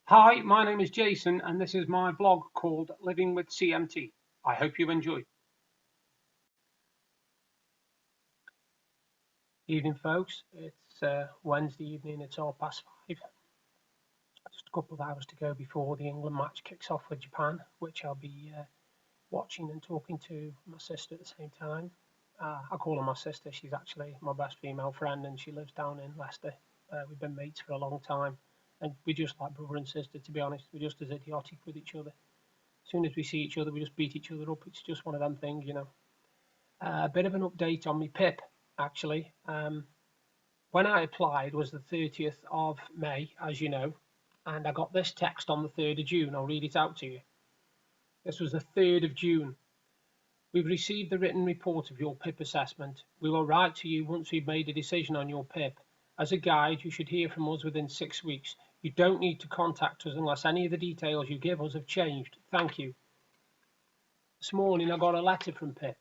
Hi, my name is Jason, and this is my blog called Living with CMT. I hope you enjoy. Evening, folks. It's Wednesday evening. It's 5:30. Just a couple of hours to go before the England match kicks off with Japan, which I'll be watching and talking to my sister at the same time. I call her my sister. She's actually my best female friend, and she lives down in Leicester. We've been mates for a long time, and we're just like brother and sister, to be honest. We're just as idiotic with each other. As soon as we see each other, we just beat each other up. It's just one of them things, you know. A bit of an update on my PIP, actually. When I applied was the 30th of May, as you know, and I got this text on the 3rd of June. I'll read it out to you. This was the 3rd of June. We've received the written report of your PIP assessment. We will write to you once we've made a decision on your PIP. As a guide, you should hear from us within 6 weeks. You don't need to contact us unless any of the details you give us have changed. Thank you. This morning I got a letter from PIP,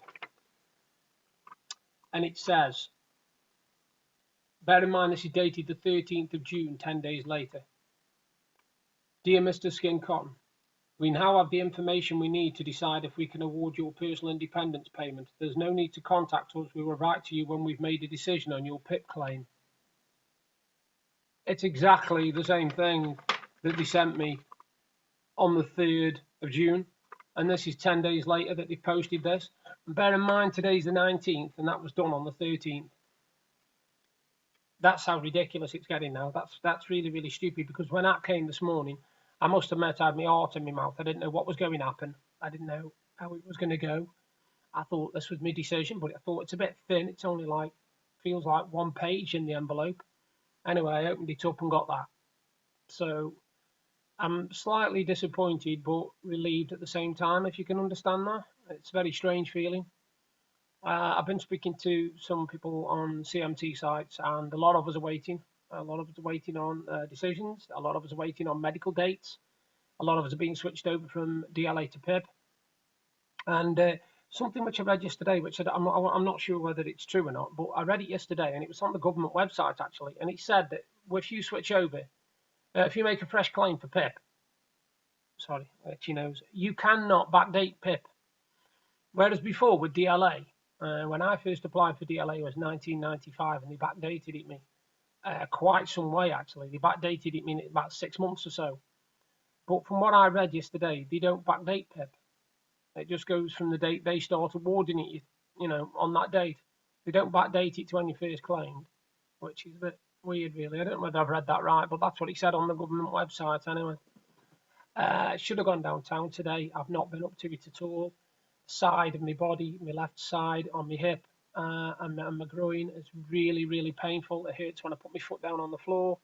and it says, bear in mind this is dated the 13th of June, 10 days later. Dear Mr. Skin Cotton, we now have the information we need to decide if we can award your personal independence payment. There's no need to contact us. We will write to you when we've made a decision on your PIP claim. It's exactly the same thing that they sent me on the 3rd of June, and this is 10 days later that they posted this. And bear in mind today's the 19th, and that was done on the 13th. That's how ridiculous it's getting now. That's really, really stupid, because when that came this morning, I must admit I had my heart in my mouth. I didn't know what was going to happen. I didn't know how it was going to go. I thought this was my decision, but I thought it's a bit thin. It's only feels like one page in the envelope. Anyway, I opened it up and got that. So I'm slightly disappointed, but relieved at the same time, if you can understand that. It's a very strange feeling. I've been speaking to some people on CMT sites, and a lot of us are waiting. A lot of us are waiting on decisions. A lot of us are waiting on medical dates. A lot of us are being switched over from DLA to PIP. And something which I read yesterday, which I'm not sure whether it's true or not, but I read it yesterday, and it was on the government website actually, and it said that if you switch over, if you make a fresh claim for PIP, sorry, itchy nose, you cannot backdate PIP. Whereas before with DLA, when I first applied for DLA, it was 1995, and they backdated it me quite some way actually. They backdated it me about 6 months or so. But from what I read yesterday, they don't backdate PIP. It just goes from the date they start awarding it, you know, on that date. They don't backdate it to when you first claimed, which is a bit weird, really. I don't know whether I've read that right, but that's what it said on the government website anyway. Should have gone downtown today. I've not been up to it at all. Side of my body, my left side on my hip and my groin is really, really painful. It hurts when I put my foot down on the floor.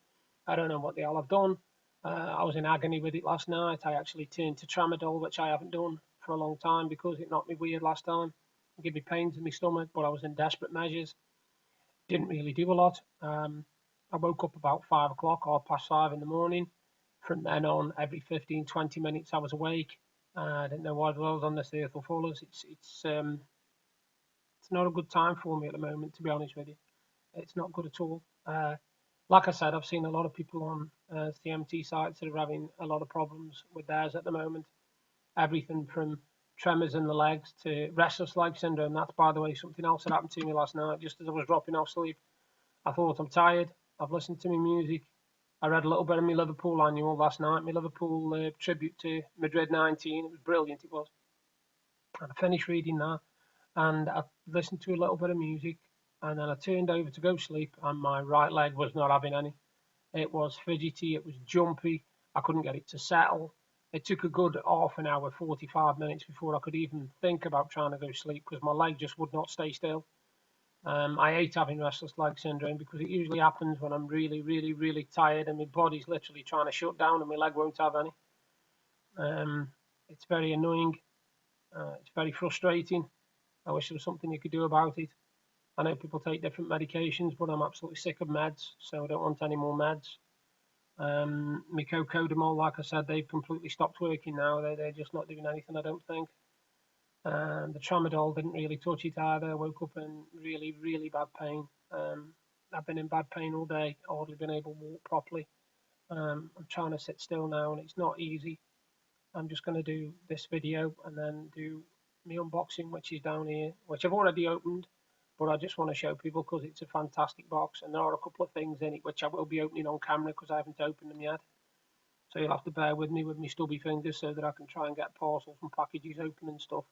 I don't know what the hell I've done. I was in agony with it last night. I actually turned to tramadol, which I haven't done for a long time because it knocked me weird last time. It gave me pains in my stomach, but I was in desperate measures. Didn't really do a lot. I woke up about 5 o'clock, 5:30 in the morning. From then on, every 15, 20 minutes I was awake. I didn't know why I was on this earth or for us. It's not a good time for me at the moment, to be honest with you. It's not good at all. Like I said, I've seen a lot of people on CMT sites that are having a lot of problems with theirs at the moment. Everything from tremors in the legs to restless leg syndrome. That's, by the way, something else that happened to me last night, just as I was dropping off sleep. I thought, I'm tired. I've listened to my music. I read a little bit of my Liverpool annual last night, my Liverpool tribute to Madrid 19. It was brilliant, it was. And I finished reading that, and I listened to a little bit of music, and then I turned over to go sleep, and my right leg was not having any. It was fidgety, it was jumpy, I couldn't get it to settle. It took a good half an hour, 45 minutes before I could even think about trying to go sleep because my leg just would not stay still. I hate having restless leg syndrome because it usually happens when I'm really, really, really tired and my body's literally trying to shut down and my leg won't have any. It's very annoying. It's very frustrating. I wish there was something you could do about it. I know people take different medications, but I'm absolutely sick of meds, so I don't want any more meds. My cocodamol, like I said, they've completely stopped working now. They're just not doing anything, I don't think. The tramadol didn't really touch it either. I woke up in really, really bad pain. I've been in bad pain all day, hardly been able to walk properly. I'm trying to sit still now, and it's not easy. I'm just going to do this video and then do my unboxing, which is down here, which I've already opened, but I just want to show people because it's a fantastic box, and there are a couple of things in it which I will be opening on camera because I haven't opened them yet. So you'll have to bear with me with my stubby fingers so that I can try and get parcels and packages open and stuff.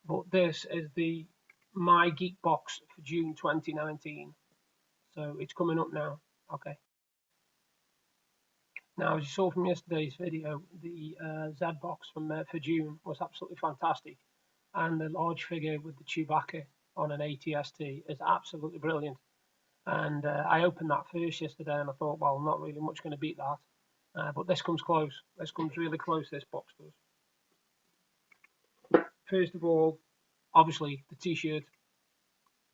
But this is the My Geek box for June 2019. So it's coming up now. Okay. Now, as you saw from yesterday's video, the Z box for June was absolutely fantastic, and the large figure with the Chewbacca on an ATST is absolutely brilliant. And I opened that first yesterday, and I thought, well, not really much going to beat that. But this comes close. This comes really close. This box does. First of all, obviously the T-shirt.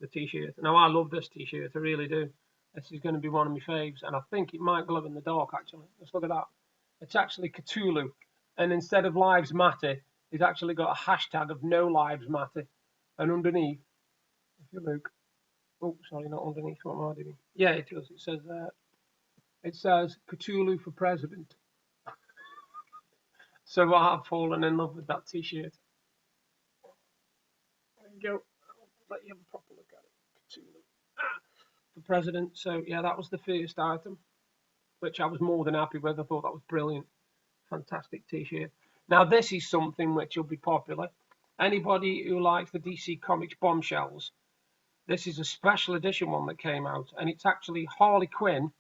The T-shirt. Now, I love this T-shirt. I really do. This is going to be one of my faves, and I think it might glow in the dark, actually. Let's look at that. It's actually Cthulhu, and instead of Lives Matter, it's actually got a hashtag of No Lives Matter. And underneath, if you look, oh, sorry, not underneath, what am I doing? Yeah, it does. It says Cthulhu for President. So I've fallen in love with that T-shirt. There you go. I'll let you have a proper look at it. Cthulhu. For President. So yeah, that was the first item, which I was more than happy with. I thought that was brilliant. Fantastic T-shirt. Now this is something which will be popular. Anybody who likes the DC Comics Bombshells, this is a special edition one that came out, and it's actually Harley Quinn,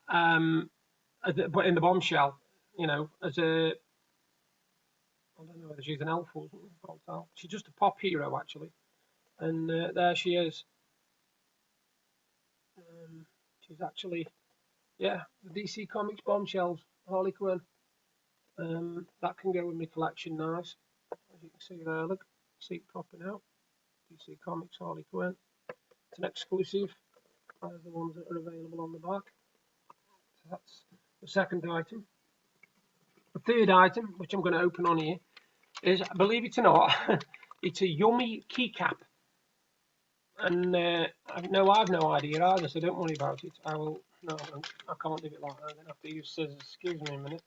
but in the bombshell, you know, as a, I don't know whether she's an elf or something. I can't tell. She's just a pop hero actually, and there she is. She's actually, yeah, the DC Comics Bombshells, Harley Quinn. That can go in my collection, nice. As you can see there, look, see it popping out. DC Comics Harley Quinn. It's an exclusive. There's the ones that are available on the back. So that's the second item. The third item, which I'm going to open on here, is, believe it or not, it's a yummy keycap. And I've no idea either, so don't worry about it. I will. No, I can't do it like that. I'm going to have to use scissors. Excuse me a minute.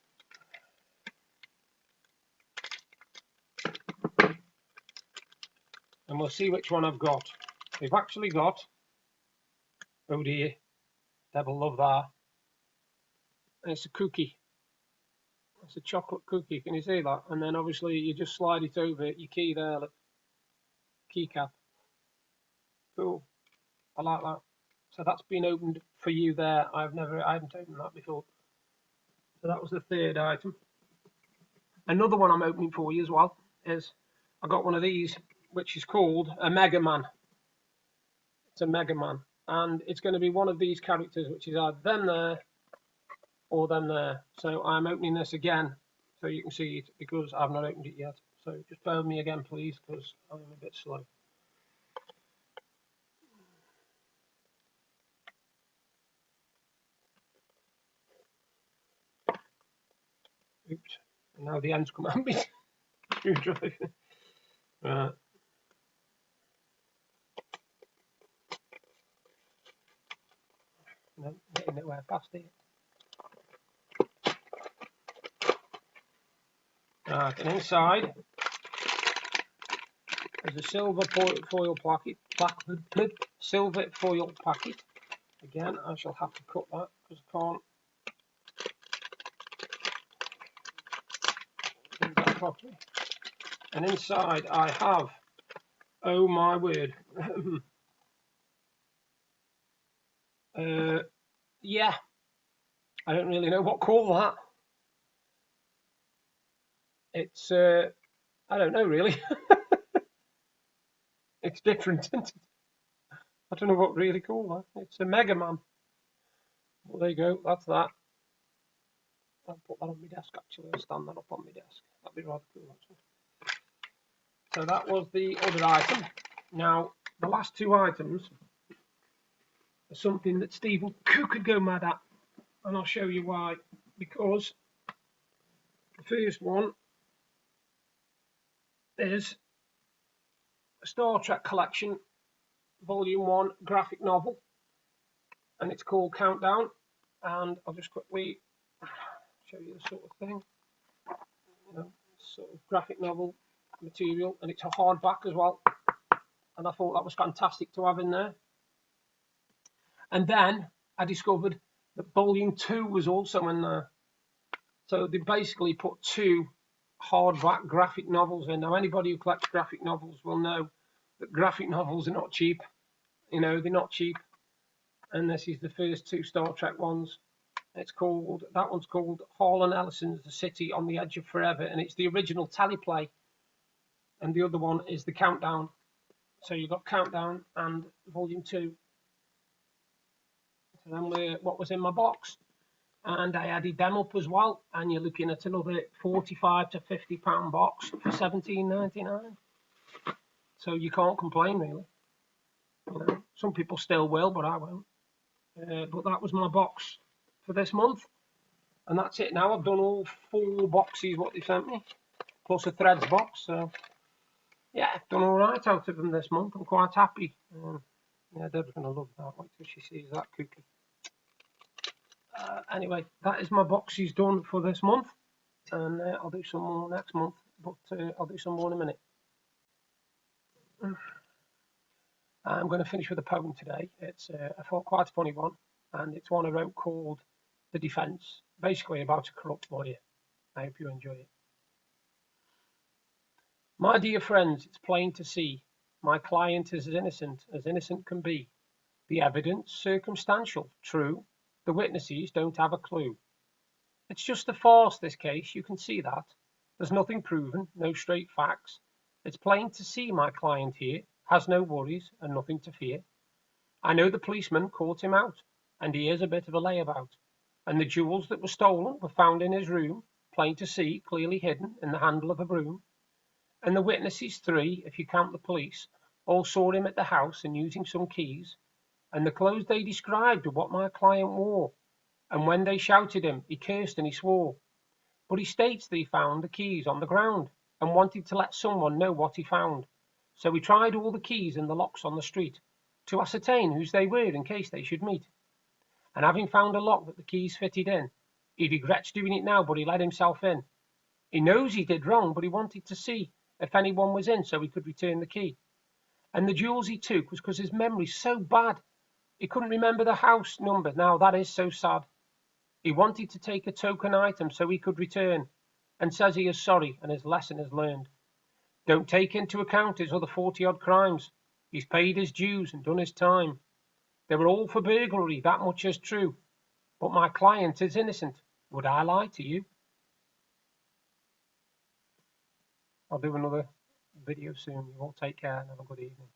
And we'll see which one I've got. We've actually got, oh dear, devil love that. And it's a cookie. It's a chocolate cookie. Can you see that? And then obviously you just slide it over your key there. Look. Keycap. Cool. I like that. So that's been opened for you there. I haven't opened that before. So that was the third item. Another one I'm opening for you as well is I got one of these, which is called a Mega Man. It's a Mega Man, and it's going to be one of these characters, which is either them there or them there. So I'm opening this again so you can see it because I've not opened it yet. So just bear with me again, please, because I'm a bit slow. Oops. And now the ends come at me. Screwdriver. Right. No, getting nowhere past it. Right, and inside there's a silver foil packet. Silver foil packet. Again, I shall have to cut that because I can't do that properly. And inside I have, oh my word, yeah, I don't really know what to call that. It's, I don't know really. It's different, isn't it? I don't know what really to call that. It's a Mega Man. Well, there you go, that's that. I'll put that on my desk actually, I'll stand that up on my desk. That'd be rather cool actually. So that was the other item. Now, the last two items are something that Stephen could go mad at, and I'll show you why. Because the first one is a Star Trek Collection Volume 1 graphic novel, and it's called Countdown. And I'll just quickly show you the sort of thing, you know, sort of graphic novel material, and it's a hardback as well. And I thought that was fantastic to have in there. And then I discovered that volume 2 was also in there. So they basically put 2 hardback graphic novels in. Now, anybody who collects graphic novels will know that graphic novels are not cheap. You know, they're not cheap. And this is the first 2 Star Trek ones. It's called, that one's called Harlan Ellison's The City on the Edge of Forever, and it's the original teleplay. And the other one is the Countdown. So you've got Countdown and volume 2. So then what was in my box, and I added them up as well, and you're looking at another 45 to 50 pound box for £17.99. So you can't complain, really. You know, some people still will, but I won't. But that was my box for this month, and that's it. Now I've done all 4 boxes what they sent me, plus a threads box. So yeah, I've done all right out of them this month. I'm quite happy. Yeah, Deb's gonna love that. Wait till she sees that cookie. Anyway, that is my boxes done for this month, and I'll do some more next month, but I'll do some more in a minute. I'm going to finish with a poem today. It's quite a funny one, and it's one I wrote called The Defence, basically about a corrupt lawyer. I hope you enjoy it. My dear friends, it's plain to see my client is as innocent can be. The evidence circumstantial, true. The witnesses don't have a clue. It's just a farce, this case, you can see that. There's nothing proven, no straight facts. It's plain to see my client here has no worries and nothing to fear. I know the policeman caught him out, and he is a bit of a layabout. And the jewels that were stolen were found in his room, plain to see, clearly hidden in the handle of a broom. And the witnesses 3, if you count the police, all saw him at the house and using some keys. And the clothes they described were what my client wore. And when they shouted him, he cursed and he swore. But he states that he found the keys on the ground and wanted to let someone know what he found. So he tried all the keys and the locks on the street to ascertain whose they were in case they should meet. And having found a lock that the keys fitted in, he regrets doing it now, but he let himself in. He knows he did wrong, but he wanted to see if anyone was in so he could return the key. And the jewels he took was because his memory's so bad. He couldn't remember the house number. Now that is so sad. He wanted to take a token item so he could return, and says he is sorry and his lesson is learned. Don't take into account his other 40-odd crimes. He's paid his dues and done his time. They were all for burglary, that much is true. But my client is innocent. Would I lie to you? I'll do another video soon. You all take care and have a good evening.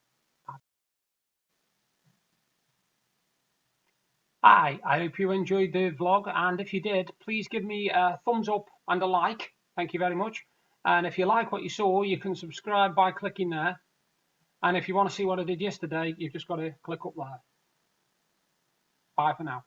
Hi, I hope you enjoyed the vlog, and if you did, please give me a thumbs up and a like. Thank you very much. And if you like what you saw, you can subscribe by clicking there. And if you want to see what I did yesterday, you've just got to click up there. Bye for now.